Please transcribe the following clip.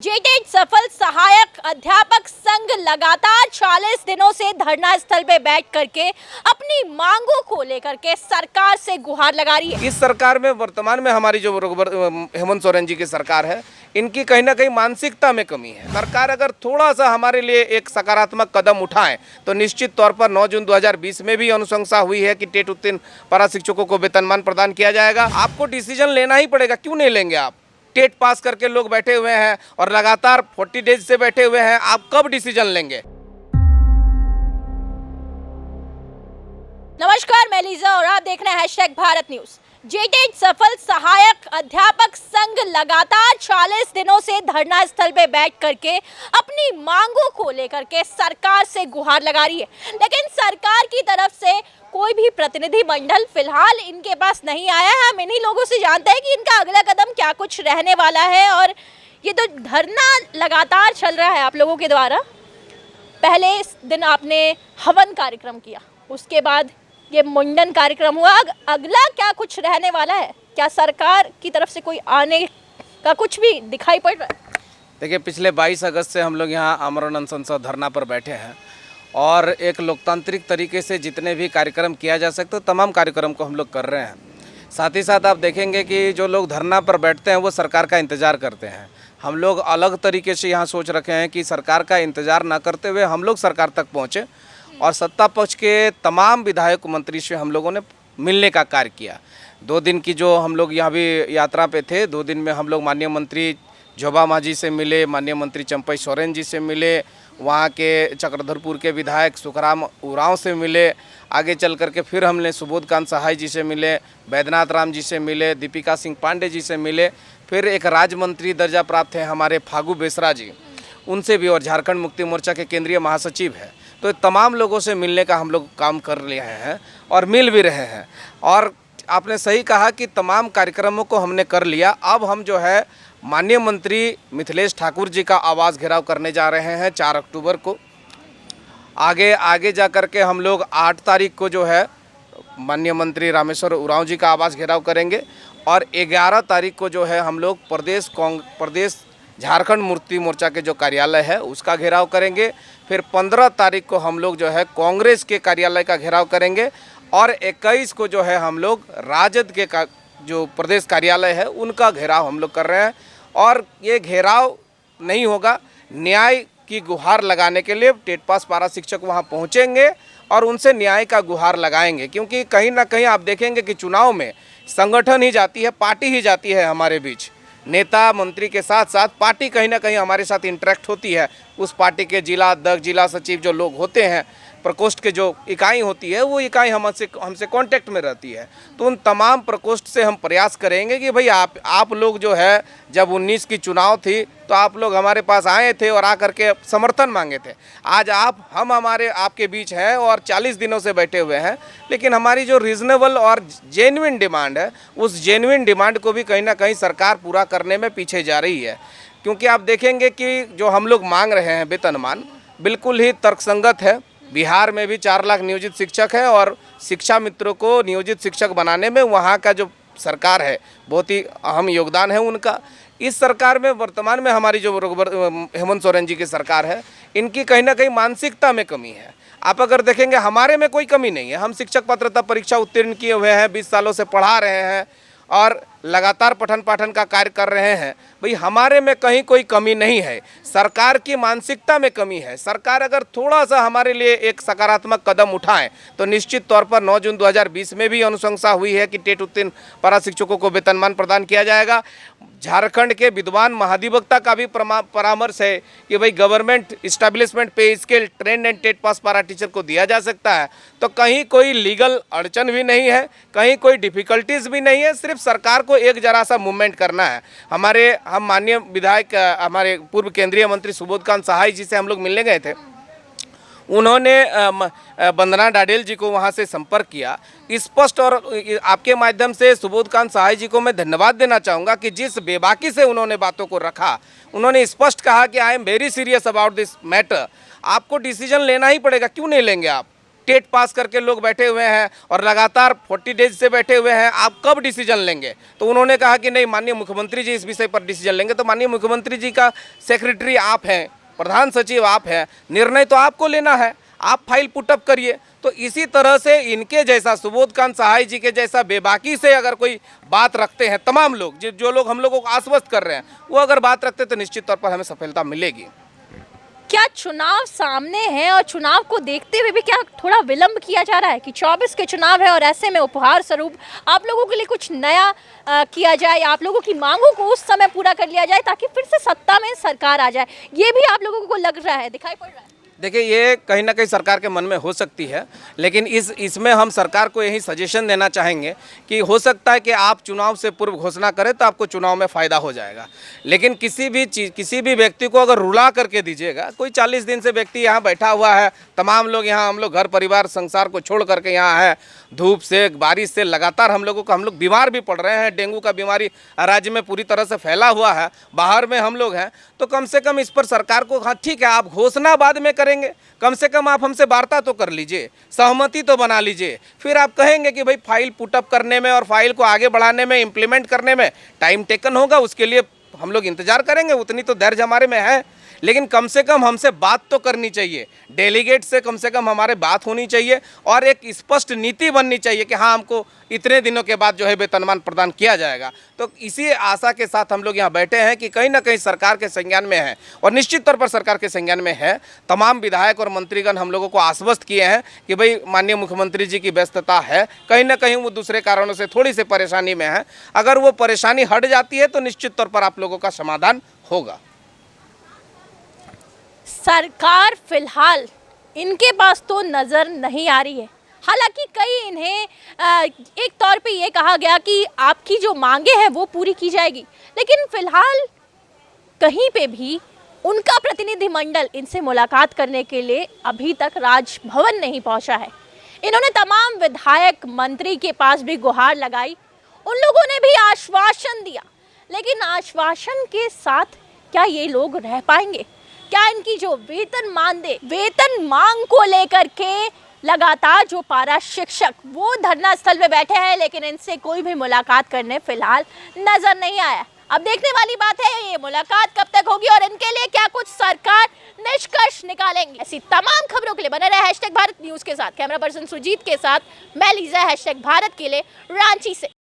जेटेट सफल सहायक अध्यापक संघ लगातार 40 दिनों से धरना स्थल पे बैठ करके अपनी मांगों को लेकर के सरकार से गुहार लगा रही है। इस सरकार में वर्तमान में हमारी जो हेमंत सोरेन जी की सरकार है, इनकी कहीं ना कहीं मानसिकता में कमी है। सरकार अगर थोड़ा सा हमारे लिए एक सकारात्मक कदम उठाए तो निश्चित तौर पर 9 जून 2020 में भी अनुशंसा हुई है कि टेट उत्तीर्ण पारा शिक्षकों को वेतनमान प्रदान किया जाएगा। आपको डिसीजन लेना ही पड़ेगा, क्यों नहीं लेंगे आप? टेट पास करके लोग बैठे हुए हैं और लगातार 40 डेज से बैठे हुए हैं, आप कब डिसीजन लेंगे? नमस्कार, मैं लीजा और आप देख रहे हैं #भारत न्यूज। जेटेट सफल सहायक अध्यापक संघ लगातार 40 दिनों से धरना स्थल पे बैठ करके अपनी मांगों को लेकर के सरकार से गुहार लगा रही है, लेकिन सरकार की तरफ से कोई भी प्रतिनिधि मंडल फिलहाल इनके पास नहीं आया है। हम इन्हीं लोगों से जानते हैं कि इनका अगला कदम क्या कुछ रहने वाला है। और ये तो धरना लगातार चल रहा है आप लोगों के द्वारा। पहले इस दिन आपने हवन कार्यक्रम किया, उसके बाद ये मुंडन कार्यक्रम हुआ। अगला क्या कुछ रहने वाला है? क्या सरकार की तरफ से कोई आने का कुछ भी दिखाई पड़ रहा है? देखिए, पिछले 22 अगस्त से हम लोग यहाँ आमरण अनशन धरना पर बैठे हैं और एक लोकतांत्रिक तरीके से जितने भी कार्यक्रम किया जा सकते तमाम कार्यक्रम को हम लोग कर रहे हैं। साथ ही साथ आप देखेंगे कि जो लोग धरना पर बैठते हैं वो सरकार का इंतज़ार करते हैं। हम लोग अलग तरीके से यहाँ सोच रखे हैं कि सरकार का इंतज़ार ना करते हुए हम लोग सरकार तक पहुँचे और सत्ता पक्ष के तमाम विधायक मंत्री से हम लोगों ने मिलने का कार्य किया। 2 दिन की जो हम लोग यहाँ भी यात्रा पे थे, 2 दिन में हम लोग माननीय मंत्री जोबा मांझी से मिले, माननीय मंत्री चंपई सोरेन जी से मिले, वहाँ के चक्रधरपुर के विधायक सुखराम उरांव से मिले, आगे चल करके फिर हमने सुबोधकांत सहाय जी से मिले, बैद्यनाथ राम जी से मिले, दीपिका सिंह पांडे जी से मिले, फिर एक राज्य मंत्री दर्जा प्राप्त है हमारे फागू बेसरा जी, उनसे भी, और झारखंड मुक्ति मोर्चा के केंद्रीय महासचिव है। तो तमाम लोगों से मिलने का हम लोग काम कर रहे हैं और मिल भी रहे हैं। और आपने सही कहा कि तमाम कार्यक्रमों को हमने कर लिया। अब हम जो है माननीय मंत्री मिथिलेश ठाकुर जी का आवास घेराव करने जा रहे हैं 4 अक्टूबर को। आगे जा कर के हम लोग 8 तारीख को जो है माननीय मंत्री रामेश्वर उरांव जी का आवास घेराव करेंगे और 11 तारीख को जो है हम लोग प्रदेश झारखंड मुक्ति मोर्चा के जो कार्यालय है उसका घेराव करेंगे। फिर 15 तारीख को हम लोग जो है कांग्रेस के कार्यालय का घेराव करेंगे और 21 को जो है हम लोग राजद के जो प्रदेश कार्यालय है उनका घेराव हम लोग कर रहे हैं। और ये घेराव नहीं होगा, न्याय की गुहार लगाने के लिए टेट पास पारा शिक्षक वहाँ पहुँचेंगे और उनसे न्याय का गुहार लगाएंगे। क्योंकि कहीं ना कहीं आप देखेंगे कि चुनाव में संगठन ही जाती है, पार्टी ही जाती है हमारे बीच। नेता मंत्री के साथ साथ पार्टी कहीं ना कहीं हमारे साथ इंटरेक्ट होती है। उस पार्टी के जिला अध्यक्ष, जिला सचिव जो लोग होते हैं, प्रकोष्ठ के जो इकाई होती है, वो इकाई हमसे कांटेक्ट में रहती है। तो उन तमाम प्रकोष्ठ से हम प्रयास करेंगे कि भाई आप लोग जो है, जब 19 की चुनाव थी तो आप लोग हमारे पास आए थे और आकर के समर्थन मांगे थे। आज हम आपके बीच हैं और 40 दिनों से बैठे हुए हैं, लेकिन हमारी जो रीज़नेबल और जेन्युइन डिमांड है, उस जेन्युइन डिमांड को भी कहीं ना कहीं सरकार पूरा करने में पीछे जा रही है। क्योंकि आप देखेंगे कि जो हम लोग मांग रहे हैं वेतनमान, बिल्कुल ही तर्कसंगत है। बिहार में भी 4 लाख नियोजित शिक्षक है और शिक्षा मित्रों को नियोजित शिक्षक बनाने में वहाँ का जो सरकार है बहुत ही अहम योगदान है उनका। इस सरकार में वर्तमान में हमारी जो हेमंत सोरेन जी की सरकार है, इनकी कहीं ना कहीं मानसिकता में कमी है। आप अगर देखेंगे हमारे में कोई कमी नहीं है। हम शिक्षक पात्रता परीक्षा उत्तीर्ण किए हुए हैं, 20 सालों से पढ़ा रहे हैं और लगातार पठन पाठन का कार्य कर रहे हैं। भाई हमारे में कहीं कोई कमी नहीं है, सरकार की मानसिकता में कमी है। सरकार अगर थोड़ा सा हमारे लिए एक सकारात्मक कदम उठाए तो निश्चित तौर पर 9 जून 2020 में भी अनुशंसा हुई है कि टेट उत्तीर्ण पारा शिक्षकों को वेतनमान प्रदान किया जाएगा। झारखंड के विद्वान महाधिवक्ता का भी परामर्श है कि भाई government establishment pay scale trained and TET pass para teacher को दिया जा सकता है। तो कहीं कोई लीगल अड़चन भी नहीं है, कहीं कोई डिफ़िकल्टीज़ भी नहीं है। सिर्फ सरकार को एक जरा सा मूवमेंट करना है। हम माननीय विधायक, हमारे पूर्व केंद्रीय मंत्री सुबोधकांत सहाय जी से हम लोग मिलने गए थे। उन्होंने वंदना डाडेल जी को वहां से संपर्क किया स्पष्ट, और आपके माध्यम से सुबोधकांत सहाय जी को मैं धन्यवाद देना चाहूँगा कि जिस बेबाकी से उन्होंने बातों को रखा। उन्होंने स्पष्ट कहा कि I am very serious about this matter. आपको डिसीजन लेना ही पड़ेगा, क्यों नहीं लेंगे आप? टेट पास करके लोग बैठे हुए हैं और लगातार 40 डेज से बैठे हुए हैं, आप कब डिसीजन लेंगे? तो उन्होंने कहा कि नहीं, माननीय मुख्यमंत्री जी इस विषय पर डिसीजन लेंगे। तो माननीय मुख्यमंत्री जी का सेक्रेटरी आप हैं, प्रधान सचिव आप हैं, निर्णय तो आपको लेना है, आप फाइल पुटअप करिए। तो इसी तरह से इनके जैसा सुबोधकांत सहाय जी के जैसा बेबाकी से अगर कोई बात रखते हैं, तमाम लोग जो लोग हम लोगों को आश्वस्त कर रहे हैं, वो अगर बात रखते तो निश्चित तौर पर हमें सफलता मिलेगी। क्या चुनाव सामने है और चुनाव को देखते हुए भी क्या थोड़ा विलंब किया जा रहा है कि 24 के चुनाव है और ऐसे में उपहार स्वरूप आप लोगों के लिए कुछ नया किया जाए, आप लोगों की मांगों को उस समय पूरा कर लिया जाए ताकि फिर से सत्ता में सरकार आ जाए? ये भी आप लोगों को लग रहा है, दिखाई पड़ रहा है? देखिए, ये कहीं ना कहीं सरकार के मन में हो सकती है, लेकिन इसमें हम सरकार को यही सजेशन देना चाहेंगे कि हो सकता है कि आप चुनाव से पूर्व घोषणा करें तो आपको चुनाव में फ़ायदा हो जाएगा। लेकिन किसी भी व्यक्ति को अगर रुला करके दीजिएगा, कोई 40 दिन से व्यक्ति यहाँ बैठा हुआ है, तमाम लोग यहाँ, हम लोग घर परिवार संसार को छोड़ करके यहाँ है, धूप से बारिश से लगातार हम लोग बीमार भी पड़ रहे हैं, डेंगू का बीमारी राज्य में पूरी तरह से फैला हुआ है, बाहर में हम लोग हैं, तो कम से कम इस पर सरकार को, हाँ ठीक है आप घोषणा बाद में करेंगे, कम से कम आप हमसे वार्ता तो कर लीजिए, सहमति तो बना लीजिए, फिर आप कहेंगे कि भाई फाइल पुटअप करने में और फाइल को आगे बढ़ाने में, इम्प्लीमेंट करने में टाइम टेकन होगा, उसके लिए हम लोग इंतजार करेंगे, उतनी तो धैर्य हमारे में है। लेकिन कम से कम हमसे बात तो करनी चाहिए, डेलीगेट से कम हमारे बात होनी चाहिए और एक स्पष्ट नीति बननी चाहिए कि हाँ हमको इतने दिनों के बाद जो है वेतनमान प्रदान किया जाएगा। तो इसी आशा के साथ हम लोग यहाँ बैठे हैं कि कहीं ना कहीं सरकार के संज्ञान में है और निश्चित तौर पर सरकार के संज्ञान में है। तमाम विधायक और मंत्रीगण हम लोगों को आश्वस्त किए हैं कि भाई माननीय मुख्यमंत्री जी की व्यस्तता है, कहीं ना कहीं वो दूसरे कारणों से थोड़ी सी परेशानी में है, अगर वो परेशानी हट जाती है तो निश्चित तौर पर आप लोगों का समाधान होगा। सरकार फिलहाल इनके पास तो नज़र नहीं आ रही है, हालांकि कई इन्हें एक तौर पे ये कहा गया कि आपकी जो मांगे हैं वो पूरी की जाएगी, लेकिन फिलहाल कहीं पे भी उनका प्रतिनिधिमंडल इनसे मुलाकात करने के लिए अभी तक राजभवन नहीं पहुंचा है। इन्होंने तमाम विधायक मंत्री के पास भी गुहार लगाई, उन लोगों ने भी आश्वासन दिया, लेकिन आश्वासन के साथ क्या ये लोग रह पाएंगे? क्या इनकी जो वेतन मांग को लेकर के लगातार जो पारा शिक्षक वो धरना स्थल पे बैठे हैं, लेकिन इनसे कोई भी मुलाकात करने फिलहाल नजर नहीं आया। अब देखने वाली बात है ये मुलाकात कब तक होगी और इनके लिए क्या कुछ सरकार निष्कर्ष निकालेंगे। ऐसी तमाम खबरों के लिए बने रहे #भारत न्यूज़ के साथ। कैमरा पर्सन सुजीत के साथ मैं लीजा, #भारत के लिए रांची से।